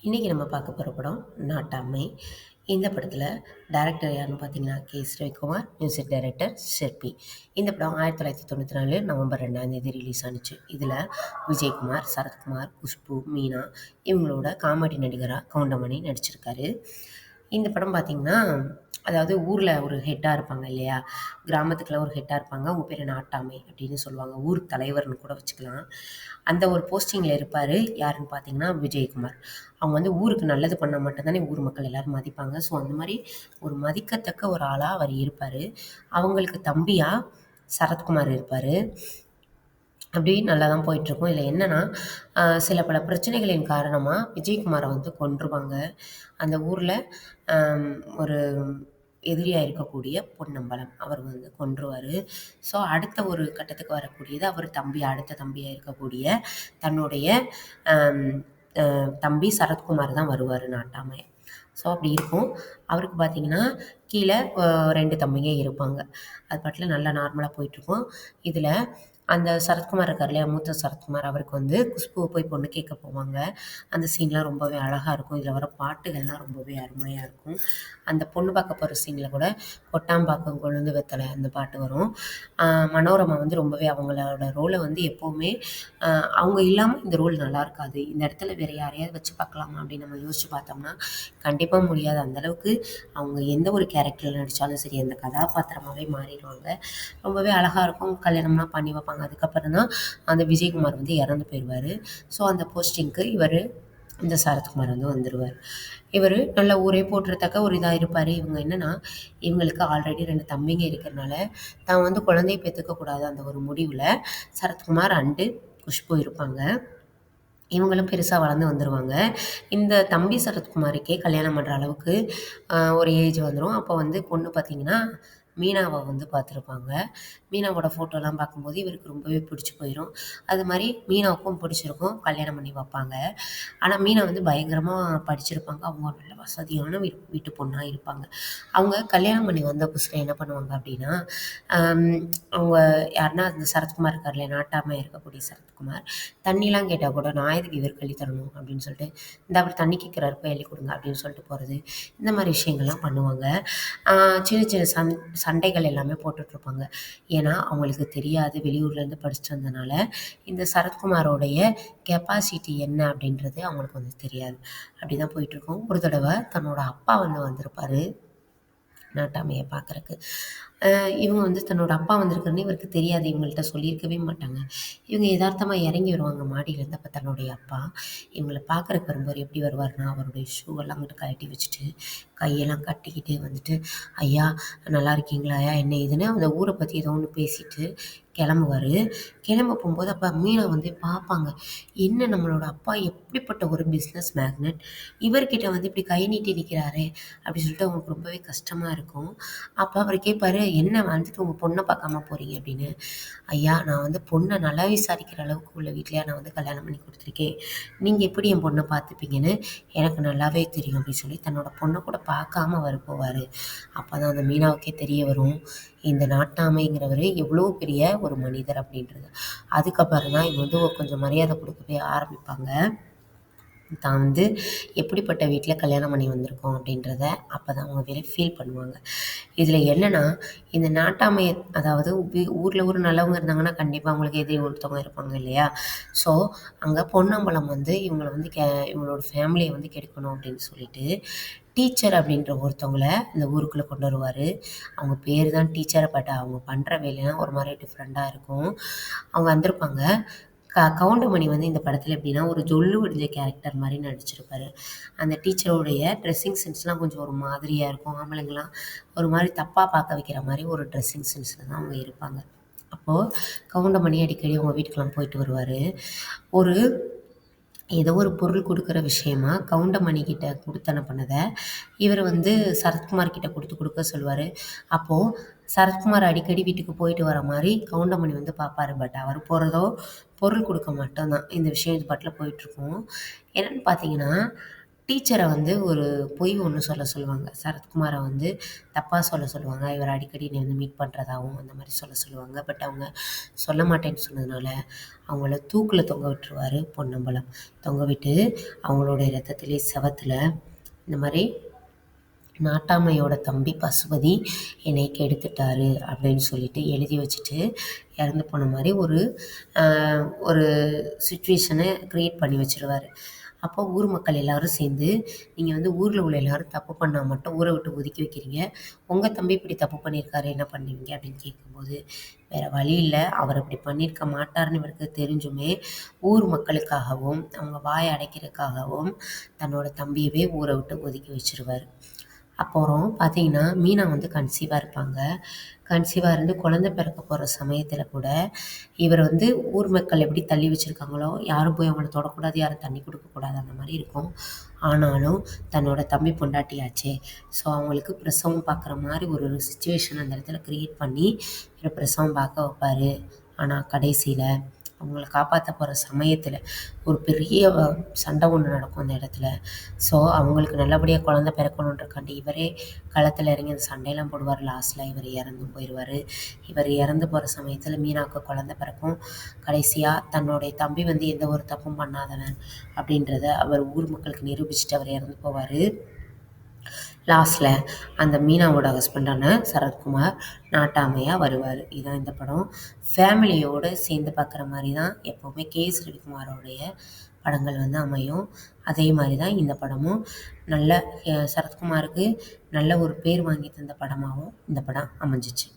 இன்றைக்கி நம்ம பார்க்க போகிற படம் நாட்டாமை. இந்த படத்தில் டைரக்டர் யாருன்னு பார்த்தீங்கன்னா K S. Ravikumar, music director Sirpy. இந்த படம் 1994 நவம்பர் 2 ரிலீஸ் ஆனுச்சு. இதில் விஜயகுமார், சரத்குமார், குஷ்பு, மீனா இவங்களோட காமெடி நடிகராக கவுண்டமணி நடிச்சிருக்காரு. இந்த படம் பார்த்திங்கன்னா, அதாவது ஊரில் ஒரு ஹெட்டாக இருப்பாங்க இல்லையா, கிராமத்துக்குலாம் ஒரு ஹெட்டாக இருப்பாங்க. அவங்க பேர் நாட்டாமை அப்படின்னு சொல்லுவாங்க. ஊர் தலைவர்னு கூட வச்சுக்கலாம். அந்த ஒரு போஸ்டிங்கில் இருப்பார். யாருன்னு பார்த்தீங்கன்னா விஜயகுமார். அவங்க வந்து ஊருக்கு நல்லது பண்ணால் மட்டும்தானே ஊர் மக்கள் எல்லோரும் மதிப்பாங்க. ஸோ அந்த மாதிரி ஒரு மதிக்கத்தக்க ஒரு ஆளாக அவர் இருப்பார். அவங்களுக்கு தம்பியாக சரத்குமார் இருப்பார். அப்படி நல்லா தான் போயிட்டுருக்கும். இதில் என்னென்னா, சில பல பிரச்சனைகளின் காரணமாக விஜயகுமாரை வந்து கொன்றுவாங்க. அந்த ஊரில் ஒரு எதிரியாக இருக்கக்கூடிய பொன்னம்பலம் அவர் வந்து கொன்றுவார். ஸோ அடுத்த ஒரு கட்டத்துக்கு வரக்கூடியது அவர் அடுத்த தம்பியாக இருக்கக்கூடிய தன்னுடைய தம்பி சரத்குமார் தான் வருவார் நாட்டாமை. ஸோ அப்படி இருக்கும். அவருக்கு பார்த்தீங்கன்னா கீழே 2 தம்பிங்க இருப்பாங்க. அது பாட்டில் நல்லா நார்மலாக போயிட்டுருக்கும். இதில் அந்த சரத்குமார் இருக்கார் இல்லையா, மூத்த சரத்குமார், அவருக்கு வந்து குஷ்புவை போய் பொண்ணு கேட்க போவாங்க. அந்த சீன்லாம் ரொம்பவே அழகாக இருக்கும். இதில் வர பாட்டுகள்லாம் ரொம்பவே அருமையாக இருக்கும். அந்த பொண்ணு பார்க்க போகிற சீனில் கூட கொட்டாம்பாக்கம் கொழுந்து வெத்தலை அந்த பாட்டு வரும். மனோரமா வந்து ரொம்பவே அவங்களோட ரோலை வந்து எப்போவுமே அவங்க இல்லாமல் இந்த ரோல் நல்லா இருக்காது. இந்த இடத்துல வேறு யாரையாவது வச்சு பார்க்கலாமா அப்படின்னு நம்ம யோசிச்சு பார்த்தோம்னா கண்டிப்பாக முடியாது. அந்தளவுக்கு அவங்க எந்த ஒரு கேரக்டரில் நடித்தாலும் சரி அந்த கதாபாத்திரமாகவே மாறிடுவாங்க. ரொம்பவே அழகாக இருக்கும். கல்யாணம்லாம் பண்ணி வைப்பாங்க. அதுக்கப்புறம் தான் அந்த விஜயகுமார் வந்து இறந்து போயிடுவார். ஸோ அந்த போஸ்டிங்க்கு இந்த சரத்குமார் வந்து வந்துடுவார். இவர் நல்ல ஊரே போற்றுறத்தக்க ஒரு இதாக இருப்பார். இவங்க என்னென்னா, இவங்களுக்கு ஆல்ரெடி 2 தம்பிங்க இருக்கிறனால தான் வந்து குழந்தைய பெற்றுக்கக்கூடாது அந்த ஒரு முடிவில் சரத்குமார் அண்டு குஷ்பு இருப்பாங்க. இவங்களும் பெருசாக வளர்ந்து வந்துடுவாங்க. இந்த தம்பி சரத்குமாருக்கே கல்யாணம் பண்ணுற அளவுக்கு ஒரு ஏஜ் வந்துடும். அப்போ வந்து பொண்ணு பார்த்திங்கன்னா மீனாவை வந்து பார்த்துருப்பாங்க. மீனாவோட ஃபோட்டோலாம் பார்க்கும்போது இவருக்கு ரொம்பவே பிடிச்சி போயிடும். அது மாதிரி மீனாவுக்கும் பிடிச்சிருக்கும். கல்யாணம் பண்ணி வைப்பாங்க. ஆனால் மீனா வந்து பயங்கரமாக படிச்சிருப்பாங்க. அவங்க நல்ல வசதியான வீட்டு பொண்ணாக இருப்பாங்க. அவங்க கல்யாணம் பண்ணி வந்த புதுசில் என்ன பண்ணுவாங்க அப்படின்னா, அவங்க யாருன்னா அந்த சரத்குமார் இருக்கார் இல்லையா, நாட்டாமல் இருக்கக்கூடிய சரத்குமார், தண்ணிலாம் கேட்டால் கூட நான் எதுக்கு இவர் கள்ளி தரணும் அப்படின்னு சொல்லிட்டு, இந்த அவர் தண்ணி கேட்குறாரு போய் அள்ளி கொடுங்க அப்படின்னு சொல்லிட்டு போகிறது, இந்த மாதிரி விஷயங்கள்லாம் பண்ணுவாங்க. சின்ன சின்ன சண்டைகள் எல்லாமே போட்டுட்ருப்பாங்க. ஏன்னா அவங்களுக்கு தெரியாது, வெளியூர்லேருந்து படிச்சுட்டு வந்தனால இந்த சரத்குமாரோடைய கெப்பாசிட்டி என்ன அப்படின்றது அவங்களுக்கு வந்து தெரியாது. அப்படி தான் போயிட்டுருக்கும். ஒரு தடவை தன்னோட அப்பா வந்து வந்திருப்பார் நாட்டாமையை பார்க்குறக்கு. இவங்க வந்து தன்னோட அப்பா வந்திருக்குன்னு இவருக்கு தெரியாது. இவங்கள்ட்ட சொல்லியிருக்கவே மாட்டாங்க. இவங்க எதார்த்தமாக இறங்கி வருவாங்க மாடியிலேருந்து. அப்போ தன்னுடைய அப்பா இவங்கள பார்க்குறக்கு வரும்போது எப்படி வருவார்னா, அவருடைய ஷூவெல்லாம் அங்கிட்டு கழட்டி வச்சுட்டு, கையெல்லாம் கட்டிக்கிட்டு வந்துட்டு, ஐயா நல்லா இருக்கீங்களா ஐயா, என்ன இதுன்னு அந்த ஊரை பற்றி ஏதோ ஒன்று பேசிட்டு கிளம்புவார். கிளம்ப போகும்போது அப்போ மீனா வந்து பார்ப்பாங்க. என்ன நம்மளோட அப்பா எப்படிப்பட்ட ஒரு பிஸ்னஸ் மேக்னட், இவர்கிட்ட வந்து இப்படி கை நீட்டி நிற்கிறாரே அப்படின்னு சொல்லிட்டு அவங்களுக்கு ரொம்பவே கஷ்டமாக இருக்கும். அப்போ அவர் கேட்பாரு, என்ன வந்துட்டு உங்கள் பொண்ணை பார்க்காம போகிறீங்க அப்படின்னு. ஐயா நான் வந்து பொண்ணை நல்லா விசாரிக்கிற அளவுக்கு உள்ள வீட்லையா நான் வந்து கல்யாணம் பண்ணி கொடுத்துருக்கேன். நீங்கள் எப்படி என் பொண்ணை பார்த்துப்பீங்கன்னு எனக்கு நல்லாவே தெரியும் அப்படின்னு சொல்லி தன்னோட பொண்ணை கூட பார்க்காம அவர் போவார். அப்போ தான் அந்த மீனாவுக்கே தெரிய வரும், இந்த நாட்டாமைங்கிறவர் எவ்வளோ பெரிய ஒரு மனிதர் அப்படின்றது. அதுக்கப்புறம் தான் இவங்க வந்து கொஞ்சம் மரியாதை கொடுக்கவே ஆரம்பிப்பாங்க. தான் வந்து எப்படிப்பட்ட வீட்டில் கல்யாணம் பண்ணி வந்திருக்கோம் அப்படின்றத அப்போ தான் அவங்க ஃபீல் பண்ணுவாங்க. இதில் என்னென்னா, இந்த நாட்டாமை அதாவது ஊரில் ஒரு நல்லவங்க இருந்தாங்கன்னா கண்டிப்பாக அவங்களுக்கு எதிரி ஒருத்தவங்க இருப்பாங்க இல்லையா. ஸோ அங்கே பொன்னம்பலம் வந்து இவங்கள வந்து இவங்களோட ஃபேமிலியை வந்து கெடுக்கணும் அப்படின்னு சொல்லிட்டு டீச்சர் அப்படின்ற ஒருத்தவங்கள இந்த ஊருக்குள்ளே கொண்டு வருவார். அவங்க பேர் தான் டீச்சர், பட் அவங்க பண்ணுற வேலைலாம் ஒரு மாதிரி டிஃப்ரெண்ட்டாக இருக்கும். அவங்க வந்திருப்பாங்க. கவுண்டமணி வந்து இந்த படத்தில் எப்படின்னா ஒரு ஜொல்லு வடிஞ்ச கேரக்டர் மாதிரி நடிச்சிருப்பாரு. அந்த டீச்சரோடைய ட்ரெஸ்ஸிங் சென்ஸ்லாம் கொஞ்சம் ஒரு மாதிரியாக இருக்கும். ஆம்பளைங்கலாம் ஒரு மாதிரி தப்பாக பார்க்க வைக்கிற மாதிரி ஒரு ட்ரெஸ்ஸிங் சென்ஸில் தான் அவங்க இருப்பாங்க. அப்போது கவுண்டமணி அடிக்கடி அவங்க வீட்டுக்கெலாம் போயிட்டு வருவார். ஒரு ஏதோ ஒரு பொருள் கொடுக்குற விஷயமா கவுண்டமணி கிட்ட கொடுத்து அனுப்புனதை இவர் வந்து சரத்குமார் கிட்ட கொடுக்க சொல்லுவார். அப்போது சரத்குமார் அடிக்கடி வீட்டுக்கு போயிட்டு வர மாதிரி கவுண்டமணி வந்து பார்ப்பாரு. பட் அவர் பொருள் கொடுக்க மட்டும்தான் இந்த விஷயம் இது பாட்டில் போயிட்டுருக்கும். என்னென்னு பார்த்தீங்கன்னா, டீச்சரை வந்து ஒரு பொய் ஒண்ணு சொல்லுவாங்க. சரத்குமார வந்து தப்பா சொல்லுவாங்க. இவர அடிக்கடி நீ வந்து மீட் பண்றதாவும் அந்த மாரி சொல்லுவாங்க. பட் அவங்க சொல்ல மாட்டேன்னு சொன்னதுனால, அவங்கள தூக்குல தொங்க விட்டுருவாரு பொன்னம்பலம். தொங்க விட்டு அவங்களுடைய ரத்தத்திலே செவத்துல இந்த மாரி நாட்டாமையோட தம்பி பசுபதி என்னை கெடுத்துட்டாரு அப்படின்னு சொல்லிட்டு எழுதி வச்சுட்டு இறந்து போன மாரி அ ஒரு சிச்சுவேஷன கிரியேட் பண்ணி வச்சுருவாரு. அப்போ ஊர் மக்கள் எல்லாரும் சேர்ந்து, "நீங்க வந்து ஊர்ல உள்ள எல்லாரும் தப்பு பண்ணா மட்டும் ஊர விட்டு ஒதுக்கி வைக்கிறீங்க. உங்க தம்பி இப்படி தப்பு பண்ணியிருக்காரு, என்ன பண்ணுவீங்க?" அப்படின்னு கேட்கும்போது, வேற வழி இல்ல. அவர் அப்படி பண்ணியிருக்க மாட்டாருன்னு இவருக்கு தெரிஞ்சுமே, ஊர் மக்களுக்காகவும், அவங்க வாய அடைக்கிறதுக்காகவும், தன்னோட தம்பியவே ஊர விட்டு ஒதுக்கி வச்சுருவாரு. அப்புறம் பார்த்தீங்கன்னா, மீனா வந்து கன்சீவா இருப்பாங்க. கன்சீவா இருந்து குழந்தை பிறக்க போற சமயத்தில கூட, இவர வந்து ஊர் மக்கள் எப்படி தள்ளி வச்சிருக்காங்களோ, யாரும் போய் அவங்கள தொடக்கூடாது, யாரும் தண்ணி குடுக்கக்கூடாது அந்த மாரி இருக்கும். ஆனாலும் தன்னோட தம்பி பொண்டாட்டியாச்சே, ஸோ அவங்களுக்கு பிரசவம் பார்க்குற மாரி ஒரு சிச்சுவேஷன் அந்த இடத்துல கிரியேட் பண்ணி, இவர பிரசவம் பார்க்க வைப்பாரு. ஆனா கடைசியில அவங்கள காப்பாத்த போற சமயத்தில, ஒரு பெரிய சண்டை ஒண்ணு நடக்கும் அந்த இடத்துல. ஸோ, அவங்களுக்கு நல்லபடியா குழந்தை பிறக்கணுன்றக்காண்டி இவரே களத்துல இறங்கி அந்த சண்டையெல்லாம் போடுவாரு. லாஸ்ட்ல இவரு இறந்தும் போயிருவாரு. இவரு இறந்து போற சமயத்துல மீனாவுக்கு குழந்தை பிறக்கும். கடைசியா தன்னுடைய தம்பி வந்து எந்த ஒரு தப்பும் பண்ணாதவன் அப்படின்றத அவர் ஊர் மக்களுக்கு நிரூபிச்சுட்டு அவர் இறந்து போவாரு. லாஸ்ட்ல அந்த மீனாவோட ஹஸ்பண்டான சரத்குமார் நாட்டாமையா வருவாரு. இதான் இந்த படம். ஃபேமிலியோட சேர்ந்து பார்க்குற மாரி தான் எப்பவுமே கே.எஸ். ரவிக்குமாரோடைய படங்கள் வந்து அமையும். அதே மாரி தான் இந்த படமும் நல்ல சரத்குமாருக்கு நல்ல ஒரு பேர் வாங்கி தந்த படமாவும் இந்த படம் அமைஞ்சிச்சு.